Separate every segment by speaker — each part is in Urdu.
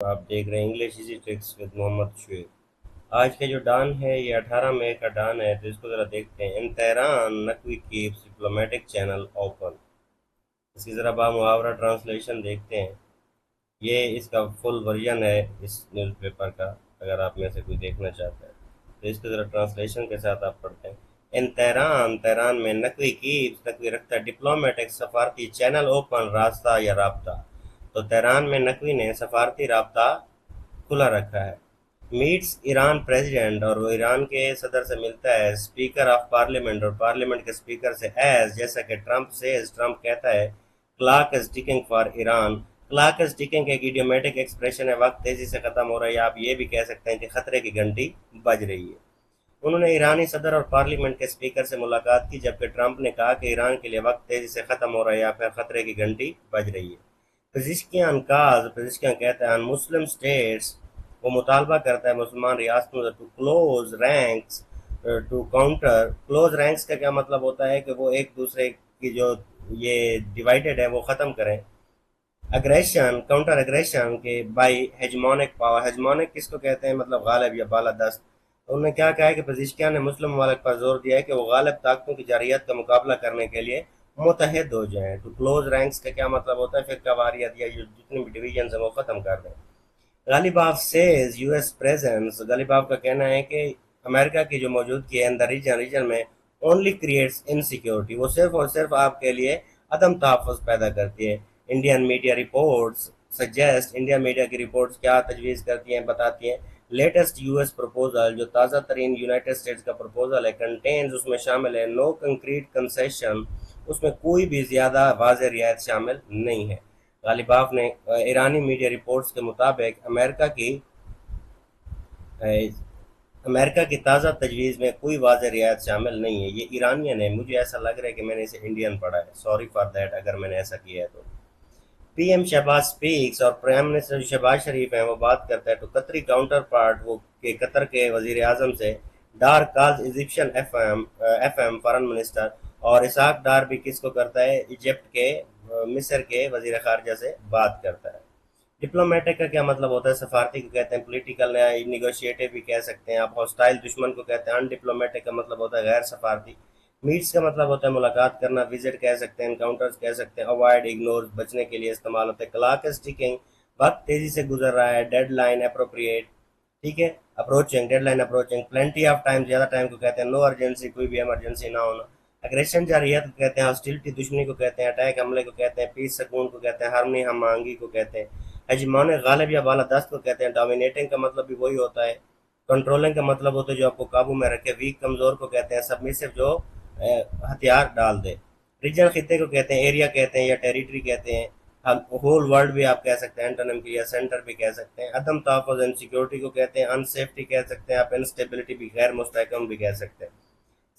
Speaker 1: آپ دیکھ رہے ہیں انگلش ایزی ٹرکس ود محمد شعیب۔ آج کا جو ڈان ہے یہ 18 مئی کا ڈان ہے، تو اس کو ذرا دیکھتے ہیں۔ ان Tehran Naqvi keeps diplomatic channel open. اس کی ذرا محاورہ ٹرانسلیشن دیکھتے ہیں۔ یہ اس کا فل ورژن ہے اس نیوز پیپر کا، اگر آپ میں سے کوئی دیکھنا چاہتا ہے تو اس کو ذرا ٹرانسلیشن کے ساتھ آپ پڑھتے ہیں۔ ان تہران، تہران میں نقوی کیپس، نقوی رکھتا ہے ڈپلومیٹک سفارتی چینل اوپن، راستہ یا رابطہ۔ تو تہران میں نقوی نے سفارتی رابطہ کھلا رکھا ہے۔ میٹس ایران پریزیڈنٹ، اور وہ ایران کے صدر سے ملتا ہے۔ اسپیکر آف پارلیمنٹ، اور پارلیمنٹ کے اسپیکر سے۔ ایز، جیسا کہ ٹرمپ کہتا ہے، clock is taking for Iran. Clock is taking ایک ایڈیومیٹک ایکسپریشن ہے، وقت تیزی سے ختم ہو رہا ہے، یا آپ یہ بھی کہہ سکتے ہیں کہ خطرے کی گھنٹی بج رہی ہے۔ انہوں نے ایرانی صدر اور پارلیمنٹ کے اسپیکر سے ملاقات کی، جبکہ ٹرمپ نے کہا کہ ایران کے لیے وقت تیزی سے ختم ہو رہا ہے یا پھر خطرے کی گھنٹی بج رہی ہے۔ پزیشکیاں کہتا ہے مسلم اسٹیٹس، وہ مطالبہ کرتا ہے مسلمان ریاستوں سے to close ranks to counter. Close ranks کا کیا مطلب ہوتا ہے کہ وہ ایک دوسرے کی جو یہ ڈیوائیڈڈ ہے وہ ختم کریں۔ اگریشن، کاؤنٹر اگریشن کے بائی ہیجمونک پاور۔ ہیجمونک کس کو کہتے ہیں؟ مطلب غالب یا بالادست۔ انہوں نے کیا کہا ہے کہ پزیشکیاں نے مسلم ممالک پر زور دیا ہے کہ وہ غالب طاقتوں کی جارحیت کا مقابلہ کرنے کے لیے متحد ہو جائیں۔ ٹو کلوز رینکس کا کیا مطلب ہوتا ہے؟ فرقہ واریت یا جتنی بھی ڈویژنز ہیں وہ ختم کر دیں۔ غالباف سیز یو ایس پریزنس، غالباف کا کہنا ہے کہ امریکہ کی جو موجودگی ہے ان دا ریجن میں اونلی کریٹس انسیکیورٹی، وہ صرف اور صرف آپ کے لیے عدم تحفظ پیدا کرتی ہے۔ Indian media reports suggest, India media کی رپورٹس کیا تجویز کرتی ہیں، بتاتی ہیں۔ لیٹسٹ یو ایس پروپوزل، جو تازہ ترین یونائٹڈ اسٹیٹس کا پروپوزل ہے، کنٹینز، اس میں شامل ہے نو کنکریٹ کنسیشن، اس میں کوئی بھی زیادہ واضح رعایت شامل نہیں ہے۔ غالباف نے ایرانی میڈیا رپورٹس کے مطابق امریکہ کی تازہ تجویز میں کوئی واضح رعایت شامل نہیں ہے۔ یہ ایرانین ہے، مجھے ایسا لگ رہا ہے کہ میں نے اسے انڈین پڑھا ہے، سوری فار دیٹ اگر میں نے ایسا کیا ہے تو۔ پی ایم شہباز اسپیکس، اور پرائم منسٹر شہباز شریف ہیں وہ بات کرتا ہے تو قطری کاؤنٹر پارٹ، وہ کہ قطر کے وزیر اعظم سے۔ Dar calls Egyptian F M foreign minister, اور اسحاق ڈار بھی کس کو کرتا ہے؟ ایجپٹ کے مصر کے وزیر خارجہ سے بات کرتا ہے۔ ڈپلومیٹک کا کیا مطلب ہوتا ہے؟ سفارتی کو کہتے ہیں، پولیٹیکل نیگوشیٹو بھی کہہ سکتے ہیں آپ، ہاسٹائل دشمن کو کہتے ہیں۔ ان ڈپلومیٹک کا مطلب ہوتا ہے غیر سفارتی۔ میٹس کا مطلب ہوتا ہے ملاقات کرنا، وزٹ کہہ سکتے ہیں، انکاؤنٹرز کہہ سکتے ہیں، اوائڈ اگنور بچنے کے لیے استعمال ہوتے ہیں۔ کلاک از ٹکنگ، وقت تیزی سے گزر رہا ہے۔ ڈیڈ لائن اپروپریٹ، ٹھیک ہے، approaching, deadline approaching. Plenty of time, زیادہ ٹائم کو کہتے ہیں۔ نو ارجنسی، کوئی بھی ایمرجنسی نہ ہونا۔ اگریشن جارحیت کو کہتے ہیں۔ ہاسٹیلٹی دشمنی کو کہتے ہیں۔ اٹیک حملے کو کہتے ہیں۔ پیس سکون کو کہتے ہیں۔ ہارمنی ہم آہنگی کو کہتے ہیں۔ ہیجمونک غالب یا بالادست کو کہتے ہیں۔ ڈومینیٹنگ کا مطلب بھی وہی ہوتا ہے۔ کنٹرولنگ کا مطلب ہوتا ہے جو آپ کو قابو میں رکھے۔ ویک کمزور کو کہتے ہیں۔ سبمیسو جو ہتھیار ڈال دے۔ ریجن خطے کو کہتے ہیں، ایریا کہتے ہیں یا ٹیریٹری کہتے ہیں۔ ہول ورلڈ بھی آپ کہہ سکتے ہیں، انٹونیم کے یا سینٹر بھی کہہ سکتے ہیں۔ عدم تحفظ انسیکیورٹی کو کہتے ہیں۔ انسیفٹی کہہ سکتے ہیں آپ، انسٹیبلٹی بھی، غیر مستحکم بھی کہہ سکتے ہیں۔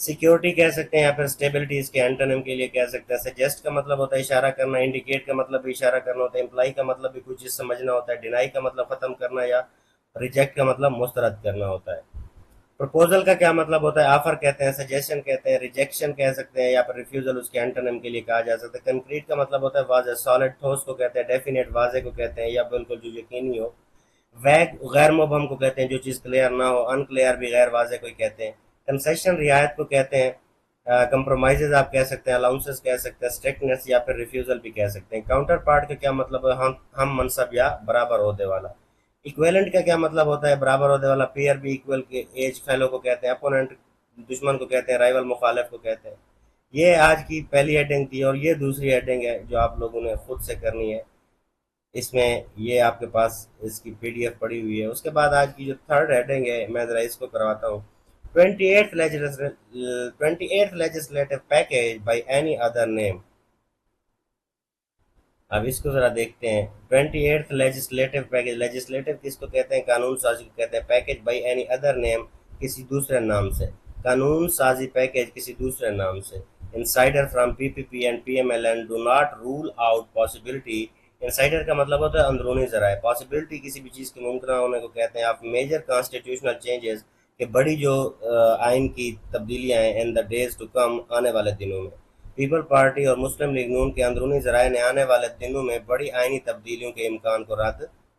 Speaker 1: سیکیورٹی کہہ سکتے ہیں یا پھر سٹیبلٹی اس کے اینٹونیم کے لیے کہہ سکتے ہیں۔ سجیسٹ کا مطلب ہوتا ہے اشارہ کرنا، انڈیکیٹ کا مطلب بھی اشارہ کرنا ہوتا ہے، امپلائی کا مطلب بھی کوئی چیز سمجھنا ہوتا ہے، ڈینائی کا مطلب ختم کرنا، یا ریجیکٹ کا مطلب مسترد کرنا ہوتا ہے۔ پرپوزل کا کیا مطلب ہوتا ہے؟ آفر کہتے ہیں، سجیشن کہتے ہیں، ریجیکشن کہہ سکتے ہیں، یا پھر ریفیوزل اس کے اینٹونیم کے لیے کہا جا سکتا ہے۔ کنکریٹ کا مطلب ہوتا ہے واضح، سالڈ ٹھوس کو کہتے ہیں، ڈیفینیٹ واضح کو کہتے ہیں یا بالکل جو یقینی ہو۔ ویگ غیر مبہم کو کہتے ہیں، جو چیز کلیئر نہ ہو۔ ان کلیئر بھی غیر واضح کو ہی کہتے ہیں۔ کنسیشن رعایت کو کہتے ہیں۔ کمپرومائزز آپ کہہ سکتے ہیں، الاؤنسز کہہ سکتے ہیں، اسٹرکٹنس یا پھر ریفیوزل بھی کہہ سکتے ہیں۔ کاؤنٹر پارٹ کا کیا مطلب ہے؟ ہم منصب یا برابر عہدے والا۔ ایکویلنٹ کا کیا مطلب ہوتا ہے؟ برابر عہدے والا۔ پیئر بھی ایکول کے ایج فیلو کو کہتے ہیں۔ اپوننٹ دشمن کو کہتے ہیں۔ رائیول مخالف کو کہتے ہیں۔ یہ آج کی پہلی ہیڈنگ تھی، اور یہ دوسری ہیڈنگ ہے جو آپ لوگوں نے خود سے کرنی ہے۔ اس میں یہ آپ کے پاس اس کی پی ڈی ایف پڑی ہوئی ہے۔ اس کے بعد آج کی جو تھرڈ ہیڈنگ ہے، میں ذرا اس کو کرواتا ہوں۔ 28th legislative package by any other name۔ اب اس کو ذرا دیکھتے ہیں۔ 28th legislative package، لیجسلیٹو کس کو کہتے ہیں؟ قانون سازی کو کہتے ہیں۔ Package by any other name, کسی دوسرے نام سے۔ قانون سازی پیکج کسی دوسرے نام سے۔ Insider from P P P and P M L N do not rule out possibility. Insider کا مطلب ہوتا ہے اندرونی ذرائع۔ پاسبلٹی کسی بھی چیز کے ممکنہ ہونے کو کہتے ہیں۔ آپ میجر کانسٹیٹیوشنل چینجز، کہ بڑی جو آئین کی تبدیلیاں ہیں، ان دا ڈیز ٹو کم، آنے والے دنوں میں۔ پیپل پارٹی اور مسلم لیگ نون کے اندرونی ذرائع نے آنے والے دنوں میں بڑی آئینی تبدیلیوں کے امکان کو رد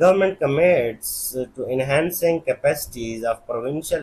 Speaker 1: Government commits to enhancing capacities of provincial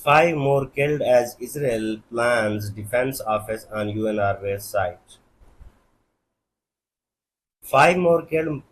Speaker 1: 5 more killed as Israel plans defense office on UNRWA site। 5 more killed,